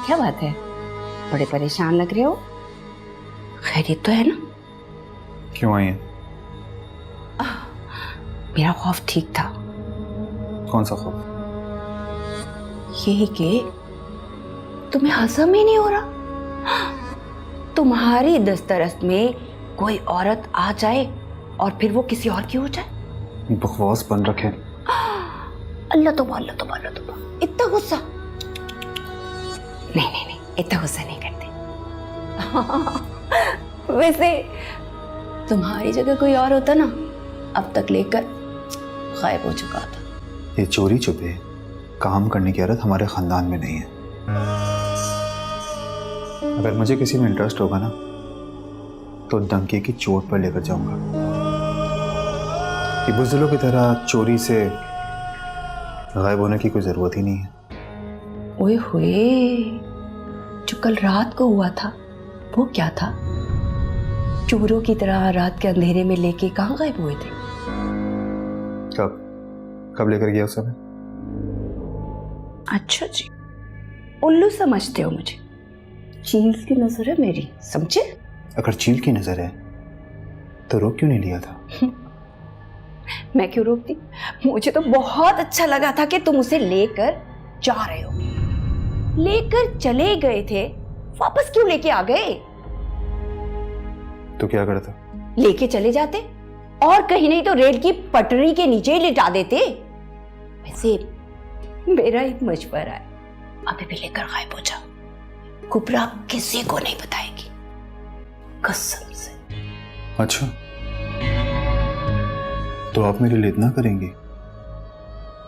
क्या बात है, बड़े परेशान लग रहे हो? खैरियत तो है ना? क्यों आई है? मेरा खौफ ठीक था। कौन सा खौफ? यही कि तुम्हें हजम ही नहीं हो रहा। तुम्हारी दस्तरस में कोई औरत आ जाए और फिर वो किसी और की हो जाए। बकवास बन रखे। अल्लाह तौबा, अल्लाह तौबा, अल्लाह तौबा। इतना गुस्सा नहीं नहीं नहीं, इतना गुस्सा नहीं करते। वैसे तुम्हारी जगह कोई और होता ना, अब तक लेकर गायब हो चुका था। ये चोरी छुपे काम करने की आदत हमारे खानदान में नहीं है। अगर मुझे किसी में इंटरेस्ट होगा ना तो डंके की चोट पर लेकर जाऊंगा। ये बुज़दिलों की तरह चोरी से गायब होने की कोई जरूरत ही नहीं है। ओए होए, जो कल रात को हुआ था वो क्या था? चोरों की तरह रात के अंधेरे में लेके कहाँ गायब हुए थे? कब लेकर गया उसे? अच्छा जी, उल्लू समझते हो मुझे? चील की नजर है मेरी, समझे? अगर चील की नजर है तो रोक क्यों नहीं लिया था? मैं क्यों रोकती? मुझे तो बहुत अच्छा लगा था कि तुम उसे लेकर जा रहे हो। लेकर चले गए थे, वापस क्यों लेके आ गए? तो क्या करता? लेके चले जाते और कहीं नहीं तो रेल की पटरी के नीचे ही लिटा देते। वैसे मेरा एक मशवरा है, अभी भी लेकर गायब हो जाओ। कुबरा किसी को नहीं बताएगी, कसम से। अच्छा, तो आप मेरे लिए इतना करेंगी?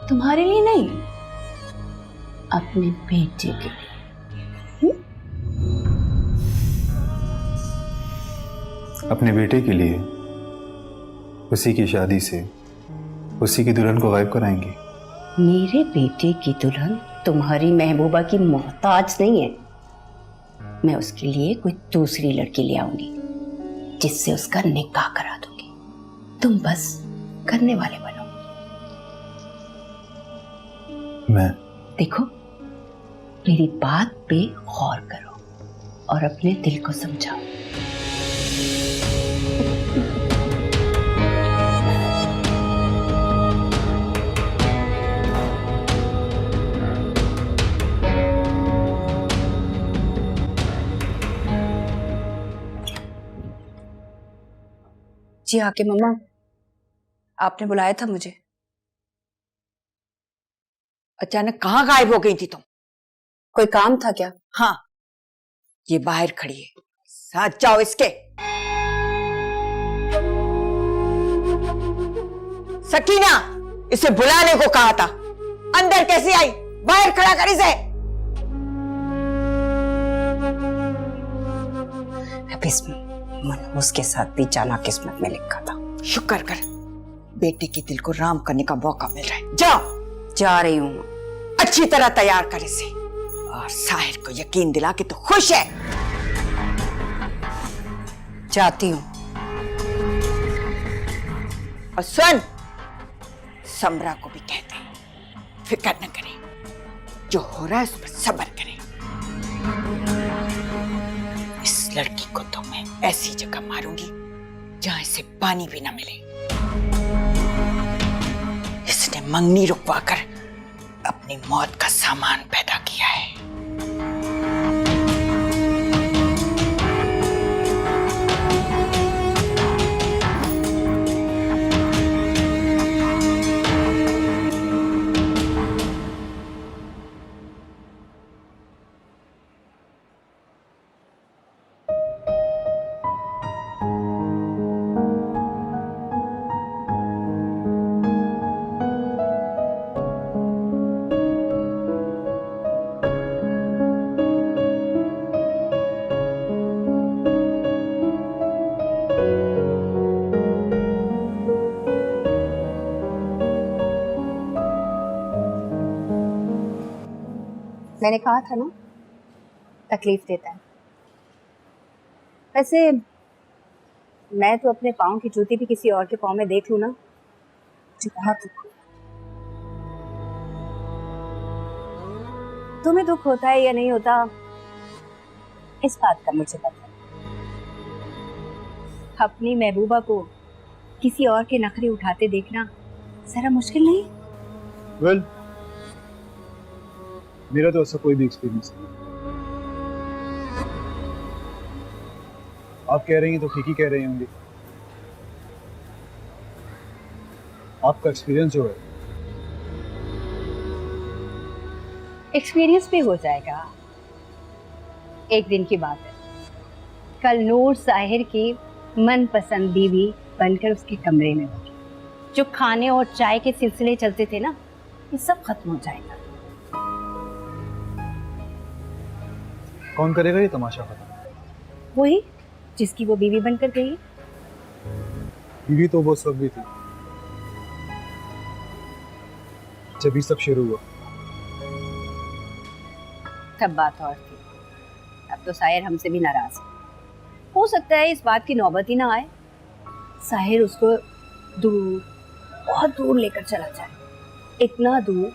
तुम्हारे लिए नहीं, अपने बेटे के लिए। अपने बेटे के लिए? उसी की शादी से उसी की दुल्हन को गायब कराएंगी? मेरे बेटे की दुल्हन तुम्हारी महबूबा की मोहताज नहीं है। मैं उसके लिए कोई दूसरी लड़की ले आऊंगी जिससे उसका निकाह करा दूंगी। तुम बस करने वाले बनो। मैं? देखो, मेरी बात पे गौर करो और अपने दिल को समझाओ। जी आके मम्मा, आपने बुलाया था मुझे। अचानक कहाँ गायब हो गई थी तुम? कोई काम था क्या? हाँ, ये बाहर खड़ी है, साथ जाओ इसके। सकीना, इसे बुलाने को कहा था, अंदर कैसे आई? बाहर खड़ा कर इसे। मनहूस के साथ भी जाना किस्मत में लिखा था। शुक्र कर, बेटे के दिल को राम करने का मौका मिल रहा है। जाओ। जा रही हूँ। अच्छी तरह तैयार कर इसे और साहिर को यकीन दिला कि तू खुश है। जाती हूँ। और सुन, समरा को भी कहते हैं, फिक्र न करें, जो हो रहा है उस पर सब्र करें। इस लड़की को तो मैं ऐसी जगह मारूंगी जहां इसे पानी भी ना मिले। इसने मंगनी रुकवाकर अपनी मौत का सामान पैदा किया है। मैंने कहा था ना, तकलीफ देता है। वैसे मैं तो अपने पाँव की जूती भी किसी और के पाँव में देख लूं ना, मुझे बहुत दुख होता है। तुम्हें दुख होता है या नहीं होता, इस बात का मुझे पता है। अपनी महबूबा को किसी और के नखरे उठाते देखना जरा मुश्किल नहीं? वेल, मेरा तो ऐसा कोई भी एक्सपीरियंस नहीं। आप कह रही हैं तो ठीक ही कह रही होंगी। आपका एक्सपीरियंस जो है, एक्सपीरियंस भी हो जाएगा, एक दिन की बात है। कल नूर साहिर की मनपसंद बीवी बनकर उसके कमरे में होगी। जो खाने और चाय के सिलसिले चलते थे ना, ये सब खत्म हो जाएगा। कौन करेगा ये तमाशा खत्म? वही जिसकी वो बीवी बनकर गई है। बीवी तो वो सब भी थी जब ये सब शुरू हुआ। तब बात और थी, अब तो साहिर हमसे भी नाराज है। हो सकता है इस बात की नौबत ही ना आए, साहिर उसको दूर, बहुत दूर लेकर चला जाए, इतना दूर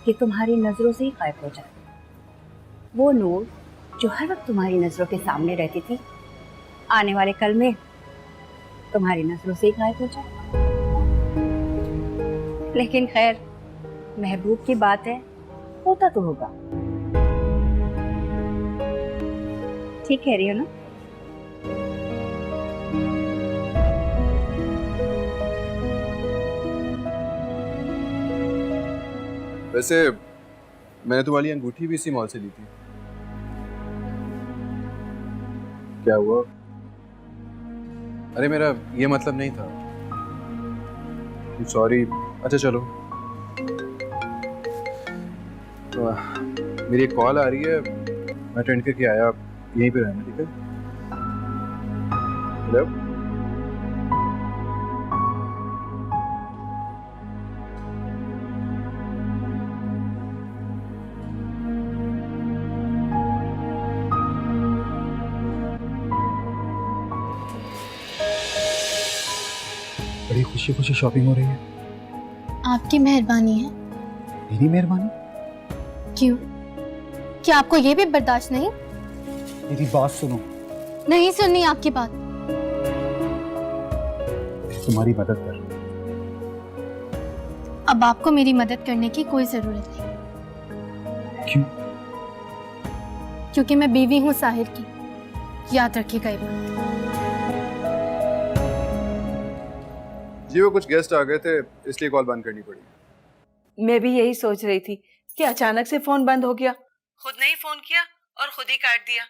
कि तुम्हारी नजरों से ही गायब हो जाए। वो नूर जो हर वक्त तुम्हारी नजरों के सामने रहती थी, आने वाले कल में तुम्हारी नजरों से ही गायब हो जाए। लेकिन खैर, महबूब की बात है, होता तो होगा। ठीक कह रही हो ना? वैसे मैंने तुम्हारी अंगूठी भी इसी मॉल से ली थी। क्या हुआ? अरे मेरा ये मतलब नहीं था। सॉरी। अच्छा चलो, तो मेरी एक कॉल आ रही है, मैं अटेंड करके आया। आप यहीं पे रहना, ठीक है? हेलो। बड़ी खुशी खुशी शॉपिंग हो रही है। आपकी मेहरबानी है। मेरी मेहरबानी? क्यों? क्या आपको ये भी बर्दाश्त नहीं? मेरी बात सुनो। नहीं सुननी आपकी बात। तुम्हारी मदद कर। अब आपको मेरी मदद करने की कोई जरूरत नहीं। क्यों? क्योंकि मैं बीवी हूँ साहिर की, याद रखिएगा ये बात। जी वो कुछ गेस्ट आ गए थे, इसलिए कॉल बंद करनी पड़ी। मैं भी यही सोच रही थी कि अचानक से फोन बंद हो गया। खुद ने ही फोन किया और खुद ही काट दिया।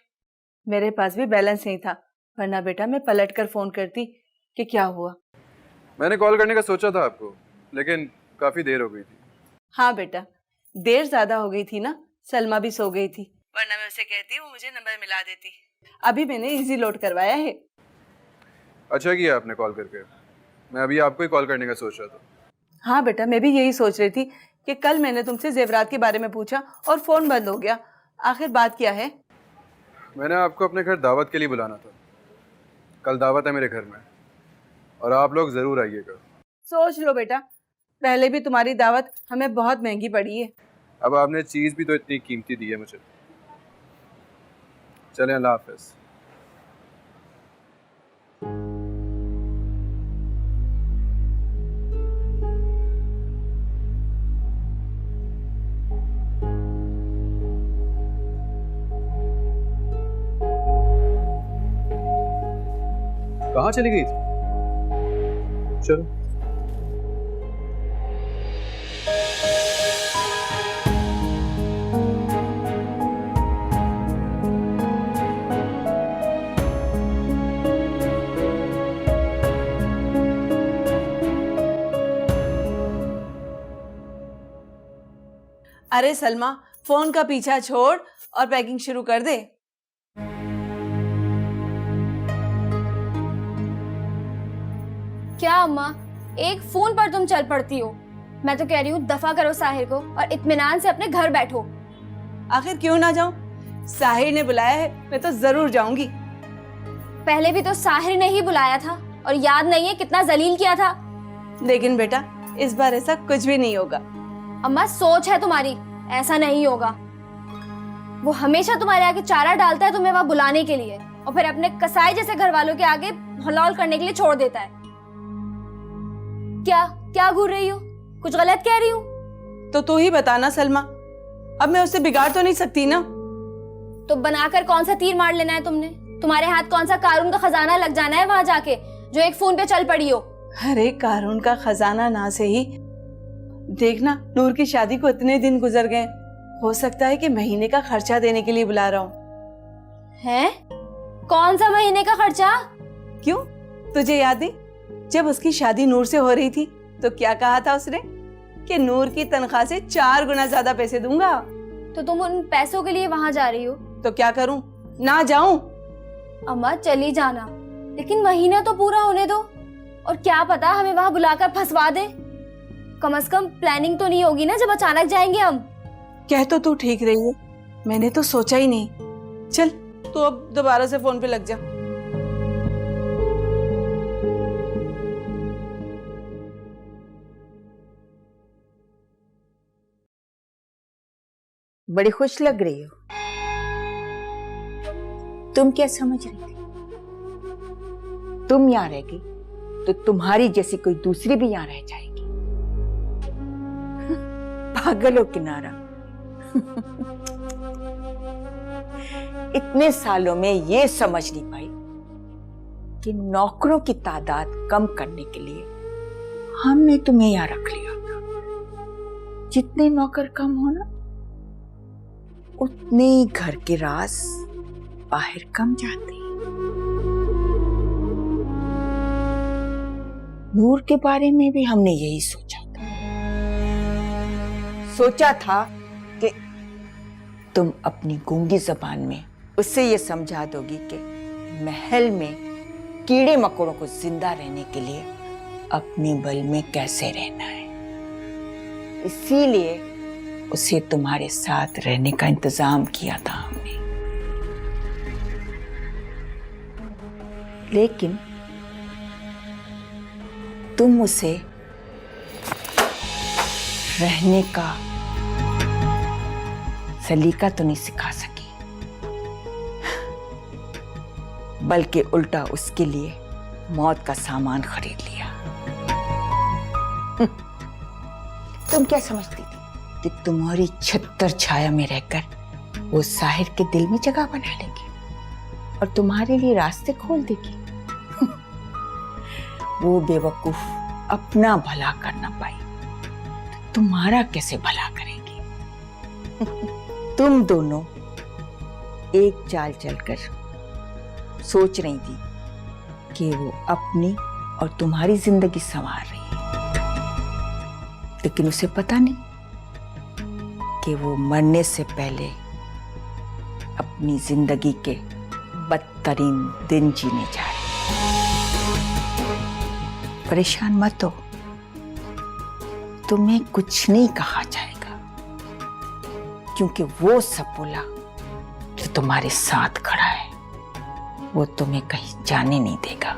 मेरे पास भी बैलेंस नहीं था, वरना बेटा मैं पलट कर फोन करती कि क्या हुआ। मैंने कॉल करने का सोचा था आपको, लेकिन काफी देर हो गई थी। हाँ बेटा, देर ज्यादा हो गई थी ना, सलमा भी सो गई थी, वरना मैं उसे कहती वो मुझे नंबर मिला देती। अभी मैंने इजी लोड करवाया है। अच्छा किया आपने कॉल करके, मैं अभी आपको ही कॉल करने का सोच रहा था। हाँ बेटा, मैं भी यही सोच रही थी कि कल मैंने तुमसे जेवरात के बारे में पूछा और फोन बंद हो गया। आखिर बात क्या है? मैंने आपको अपने घर दावत के लिए बुलाना था। कल दावत है मेरे घर में और आप लोग जरूर आइएगा। सोच लो बेटा, पहले भी तुम्हारी दावत हमें बहुत महंगी पड़ी है। अब आपने चीज भी तो इतनी कीमती दी है मुझे। चलें, अल्लाह हाफिज। कहाँ चली गई थी? चलो। अरे सलमा, फोन का पीछा छोड़ और पैकिंग शुरू कर दे। क्या अम्मा, एक फोन पर तुम चल पड़ती हो? मैं तो कह रही हूँ दफा करो साहिर को और इत्मीनान से अपने घर बैठो। आखिर क्यों ना जाऊं? साहिर ने बुलाया है, मैं तो जरूर जाऊंगी। पहले भी तो साहिर ने ही बुलाया था और याद नहीं है कितना जलील किया था। लेकिन बेटा, इस बार ऐसा कुछ भी नहीं होगा। अम्मा सोच है तुम्हारी, ऐसा नहीं होगा। वो हमेशा तुम्हारे आगे चारा डालता है तुम्हें वहां बुलाने के लिए, और फिर अपने कसाई जैसे घर वालों के आगे हलौल करने के लिए छोड़ देता है। क्या क्या घूर रही हो? कुछ गलत कह रही हूँ? तो तू ही बताना सलमा, अब मैं उससे बिगाड़ तो नहीं सकती ना। तो बनाकर कौन सा तीर मार लेना है तुमने? तुम्हारे हाथ कौन सा कारून का खजाना लग जाना है वहां जाके, जो एक फोन पे चल पड़ी हो? अरे कारून का खजाना ना से ही, देखना नूर की शादी को इतने दिन गुजर गए, हो सकता है कि महीने का खर्चा देने के लिए बुला रहा हूँ। हैं? कौन सा महीने का खर्चा? क्यों, तुझे याद नहीं जब उसकी शादी नूर से हो रही थी तो क्या कहा था उसने कि नूर की तनख्वाह से 4 गुना ज्यादा पैसे दूंगा। तो तुम उन पैसों के लिए वहां जा रही हो? तो क्या करूं, ना जाऊं? अम्मा चली जाना, लेकिन महीना तो पूरा होने दो, और क्या पता हमें वहां बुलाकर फंसवा दे। कम से कम प्लानिंग तो नहीं होगी ना जब अचानक जाएंगे हम। कह तो तू ठीक रही है, मैंने तो सोचा ही नहीं। चल तू अब दोबारा से फोन पे लग जा। बड़ी खुश लग रही हो। तुम क्या समझ रही थी? तुम यहां रहेगी तो तुम्हारी जैसी कोई दूसरी भी यहां रह जाएगी। पागल हो किनारा। इतने सालों में ये समझ नहीं पाई कि नौकरों की तादाद कम करने के लिए हमने तुम्हें यहां रख लिया था। जितने नौकर कम हो ना, उतने ही घर के राज बाहर कम जाते। नूर के बारे में भी हमने यही सोचा था कि तुम अपनी गूंगी जबान में उससे ये समझा दोगी कि महल में कीड़े मकोड़ों को जिंदा रहने के लिए अपने बल में कैसे रहना है। इसीलिए उसे तुम्हारे साथ रहने का इंतजाम किया था हमने। लेकिन तुम उसे रहने का सलीका तो नहीं सिखा सकी, बल्कि उल्टा उसके लिए मौत का सामान खरीद लिया। तुम क्या समझती थी कि तुम्हारी छत्तर छाया में रहकर वो साहिर के दिल में जगह बना लेगी और तुम्हारे लिए रास्ते खोल देगी? वो बेवकूफ अपना भला कर ना पाई तो तुम्हारा कैसे भला करेगी? तुम दोनों एक चाल चलकर सोच रही थी कि वो अपनी और तुम्हारी जिंदगी संवार रही है, लेकिन उसे पता नहीं कि वो मरने से पहले अपनी जिंदगी के बदतरीन दिन जीने जा रही है। परेशान मत हो, तुम्हें कुछ नहीं कहा जाएगा, क्योंकि वो सपोला जो तुम्हारे साथ खड़ा है वो तुम्हें कहीं जाने नहीं देगा।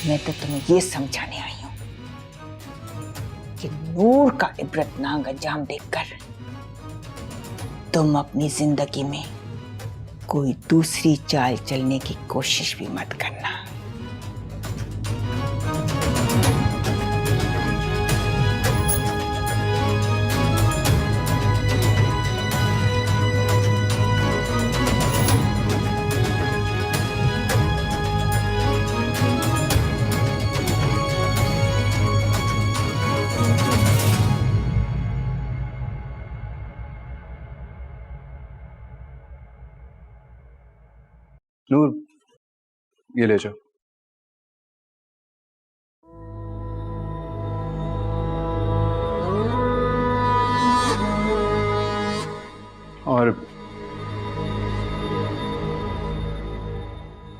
मैं तो तुम्हें ये समझाने आई हूं कि नूर का इबरतनाक अंजाम देखकर तुम अपनी जिंदगी में कोई दूसरी चाल चलने की कोशिश भी मत करना। नूर, ये ले जाओ। और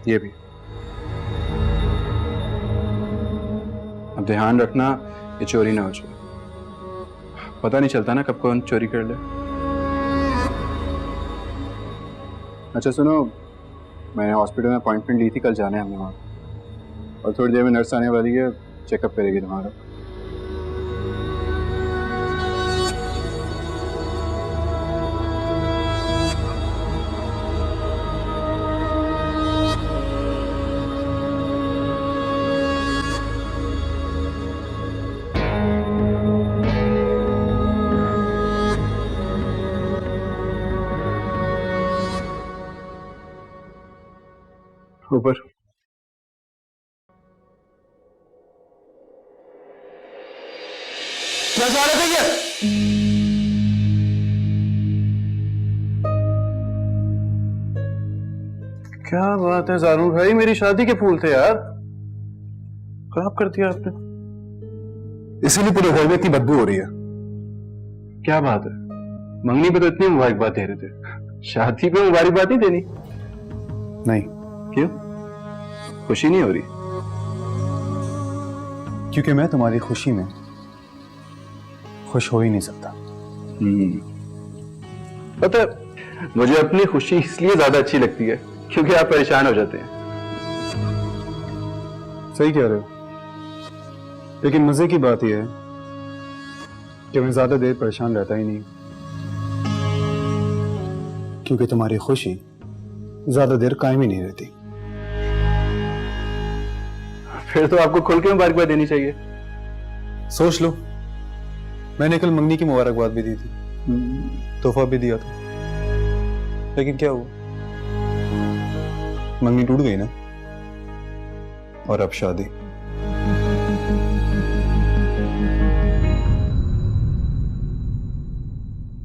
ये भी। अब ध्यान रखना ये चोरी ना हो जाए, पता नहीं चलता ना कब कौन चोरी कर ले। अच्छा सुनो, मैंने हॉस्पिटल में अपॉइंटमेंट ली थी, कल जाना है हमें वहाँ, और थोड़ी देर में नर्स आने वाली है, चेकअप करेगी तुम्हारा। ऊपर। क्या जा रहे थे ये? क्या बात है जारू भाई, मेरी शादी के फूल थे यार, खराब कर दिया आपने। इसीलिए पूरे घर में इतनी बदबू हो रही है। क्या बात है, मंगनी पे तो इतनी मुबारकबाद दे रहे थे, शादी पे मुबारकबाद नहीं देनी? नहीं, क्यों? खुशी नहीं हो रही? क्योंकि मैं तुम्हारी खुशी में खुश हो ही नहीं सकता। पता है, मुझे अपनी खुशी इसलिए ज्यादा अच्छी लगती है क्योंकि आप परेशान हो जाते हैं। सही कह रहे हो, लेकिन मजे की बात यह है कि मैं ज्यादा देर परेशान रहता ही नहीं, क्योंकि तुम्हारी खुशी ज्यादा देर कायम ही नहीं रहती। फिर तो आपको खुल के मुबारकबाद देनी चाहिए। सोच लो, मैंने कल मंगनी की मुबारकबाद भी दी थी, तोहफा भी दिया था, लेकिन क्या हुआ? मंगनी टूट गई ना, और अब शादी।